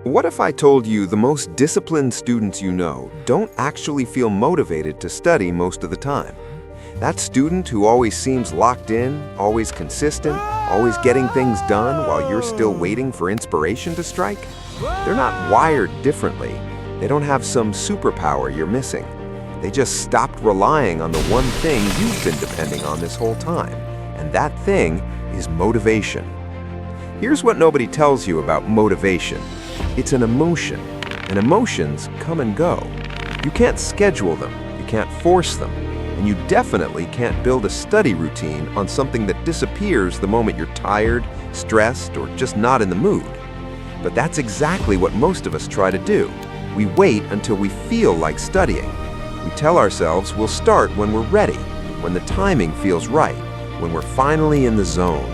What if I told you the most disciplined students you know don't actually feel motivated to study most of the time? That student who always seems locked in, always consistent, always getting things done while you're still waiting for inspiration to strike? They're not wired differently. They don't have some superpower you're missing. They just stopped relying on the one thing you've been depending on this whole time, and that thing is motivation. Here's what nobody tells you about motivation. It's an emotion, and emotions come and go. You can't schedule them, you can't force them, and you definitely can't build a study routine on something that disappears the moment you're tired, stressed, or just not in the mood. But that's exactly what most of us try to do. We wait until we feel like studying. We tell ourselves we'll start when we're ready, when the timing feels right, when we're finally in the zone.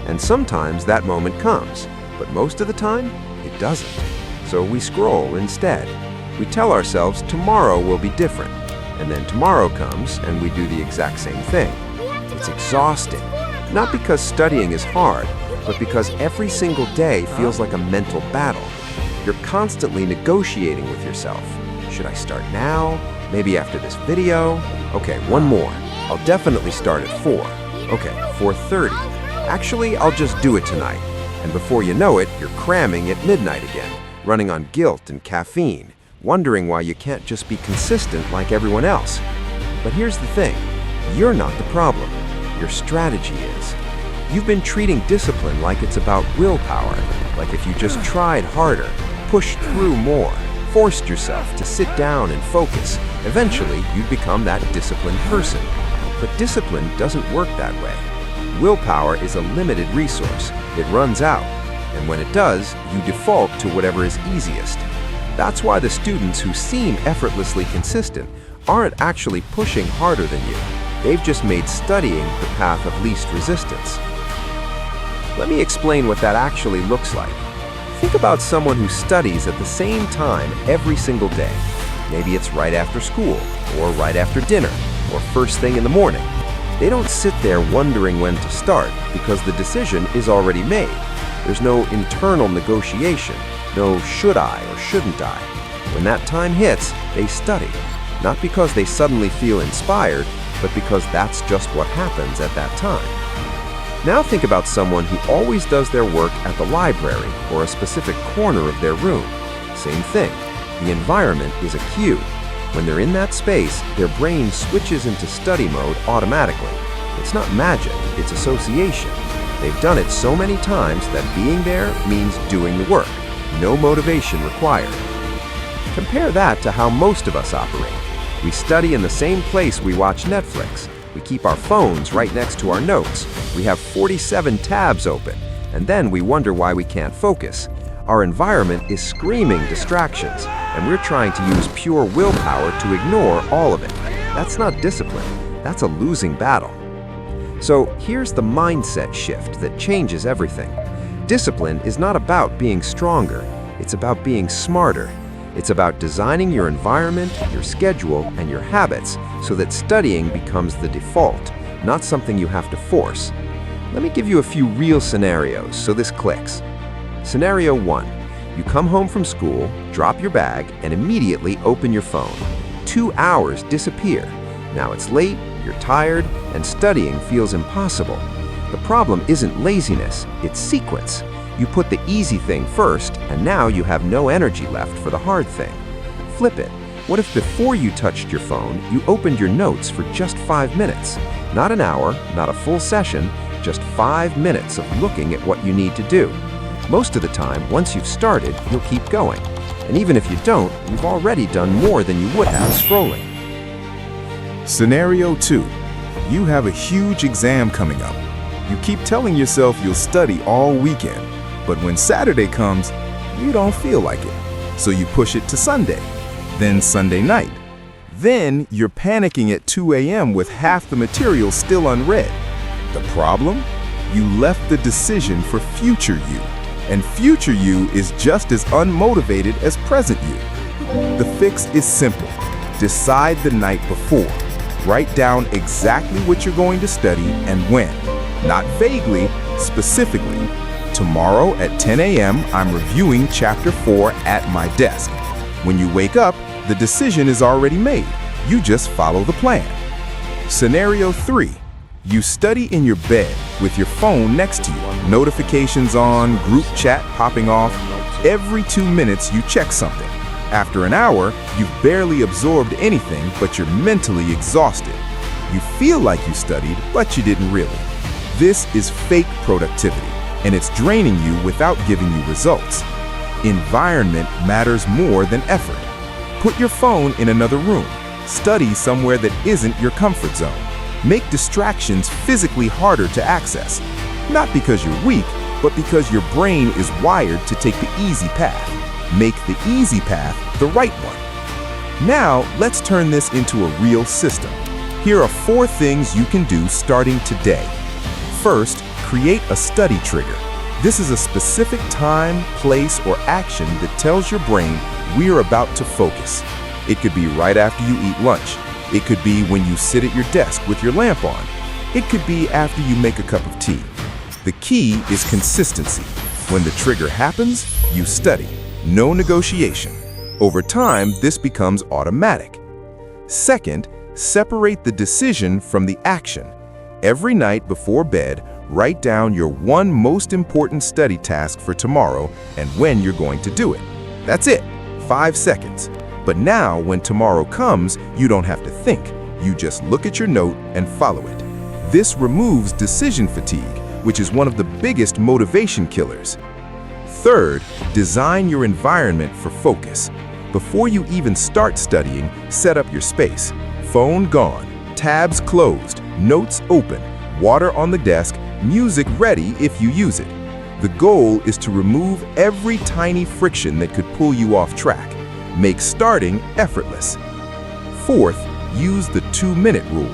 And sometimes that moment comes, but most of the time, it doesn't. So we scroll instead. We tell ourselves tomorrow will be different, and then tomorrow comes and we do the exact same thing. It's exhausting, not because studying is hard, but because every single day feels like a mental battle. You're constantly negotiating with yourself. Should I start now? Maybe after this video? Okay, one more. I'll definitely start at 4. Okay, 4:30. Actually, I'll just do it tonight. And before you know it, you're cramming at midnight again, running on guilt and caffeine, wondering why you can't just be consistent like everyone else. But here's the thing, you're not the problem. Your strategy is. You've been treating discipline like it's about willpower, like if you just tried harder, pushed through more, forced yourself to sit down and focus, eventually you'd become that disciplined person. But discipline doesn't work that way. Willpower is a limited resource. It runs out, and when it does, you default to whatever is easiest. That's why the students who seem effortlessly consistent aren't actually pushing harder than you. They've just made studying the path of least resistance. Let me explain what that actually looks like. Think about someone who studies at the same time every single day. Maybe it's right after school, or right after dinner, or first thing in the morning. They don't sit there wondering when to start because the decision is already made. There's no internal negotiation, no should I or shouldn't I. When that time hits, they study, not because they suddenly feel inspired, but because that's just what happens at that time. Now think about someone who always does their work at the library or a specific corner of their room. Same thing. The environment is a cue. When they're in that space, their brain switches into study mode automatically. It's not magic, it's association. They've done it so many times that being there means doing the work. No motivation required. Compare that to how most of us operate. We study in the same place we watch Netflix. We keep our phones right next to our notes. We have 47 tabs open, and then we wonder why we can't focus. Our environment is screaming distractions, and we're trying to use pure willpower to ignore all of it. That's not discipline. That's a losing battle. So here's the mindset shift that changes everything. Discipline is not about being stronger. It's about being smarter. It's about designing your environment, your schedule, and your habits so that studying becomes the default, not something you have to force. Let me give you a few real scenarios so this clicks. Scenario 1. You come home from school, drop your bag, and immediately open your phone. 2 hours disappear. Now it's late, you're tired, and studying feels impossible. The problem isn't laziness, it's sequence. You put the easy thing first, and now you have no energy left for the hard thing. Flip it. What if before you touched your phone, you opened your notes for just 5 minutes? Not an hour, not a full session, just 5 minutes of looking at what you need to do. Most of the time, once you've started, you'll keep going. And even if you don't, you've already done more than you would have scrolling. Scenario 2. You have a huge exam coming up. You keep telling yourself you'll study all weekend, but when Saturday comes, you don't feel like it. So you push it to Sunday, then Sunday night. Then you're panicking at 2 a.m. with half the material still unread. The problem? You left the decision for future you. And future you is just as unmotivated as present you. The fix is simple. Decide the night before. Write down exactly what you're going to study and when. Not vaguely, specifically. Tomorrow at 10 a.m., I'm reviewing Chapter 4 at my desk. When you wake up, the decision is already made. You just follow the plan. Scenario 3. You study in your bed with your phone next to you, notifications on, group chat popping off. Every 2 minutes you check something. After an hour, you've barely absorbed anything, but you're mentally exhausted. You feel like you studied, but you didn't really. This is fake productivity, and it's draining you without giving you results. Environment matters more than effort. Put your phone in another room. Study somewhere that isn't your comfort zone. Make distractions physically harder to access. Not because you're weak, but because your brain is wired to take the easy path. Make the easy path the right one. Now, let's turn this into a real system. Here are 4 things you can do starting today. First, create a study trigger. This is a specific time, place, or action that tells your brain we're about to focus. It could be right after you eat lunch. It could be when you sit at your desk with your lamp on. It could be after you make a cup of tea. The key is consistency. When the trigger happens, you study. No negotiation. Over time, this becomes automatic. Second, separate the decision from the action. Every night before bed, write down your 1 most important study task for tomorrow and when you're going to do it. That's it. 5 seconds. But now, when tomorrow comes, you don't have to think. You just look at your note and follow it. This removes decision fatigue, which is one of the biggest motivation killers. Third, design your environment for focus. Before you even start studying, set up your space. Phone gone, tabs closed, notes open, water on the desk, music ready if you use it. The goal is to remove every tiny friction that could pull you off track. Make starting effortless. Fourth, use the 2-minute rule.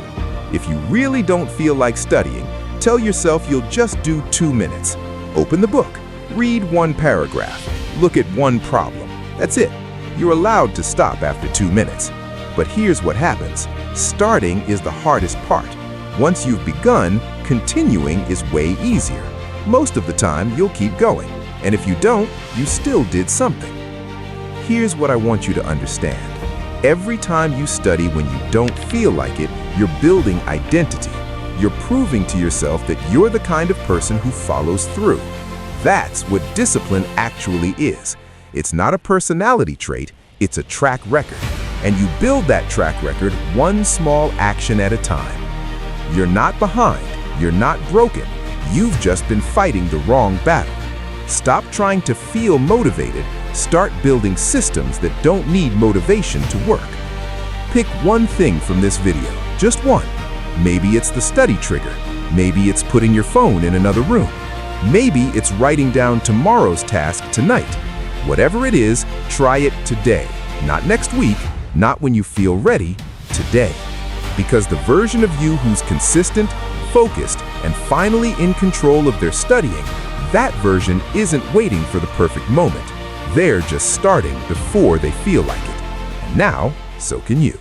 If you really don't feel like studying, tell yourself you'll just do 2 minutes. Open the book, read 1 paragraph, look at 1 problem. That's it. You're allowed to stop after 2 minutes. But here's what happens. Starting is the hardest part. Once you've begun, continuing is way easier. Most of the time, you'll keep going. And if you don't, you still did something. Here's what I want you to understand. Every time you study when you don't feel like it, you're building identity. You're proving to yourself that you're the kind of person who follows through. That's what discipline actually is. It's not a personality trait, it's a track record. And you build that track record 1 small action at a time. You're not behind, you're not broken. You've just been fighting the wrong battle. Stop trying to feel motivated. Start building systems that don't need motivation to work. Pick 1 thing from this video, just 1. Maybe it's the study trigger. Maybe it's putting your phone in another room. Maybe it's writing down tomorrow's task tonight. Whatever it is, try it today. Not next week, not when you feel ready, today. Because the version of you who's consistent, focused, and finally in control of their studying, that version isn't waiting for the perfect moment. They're just starting before they feel like it. And now, so can you.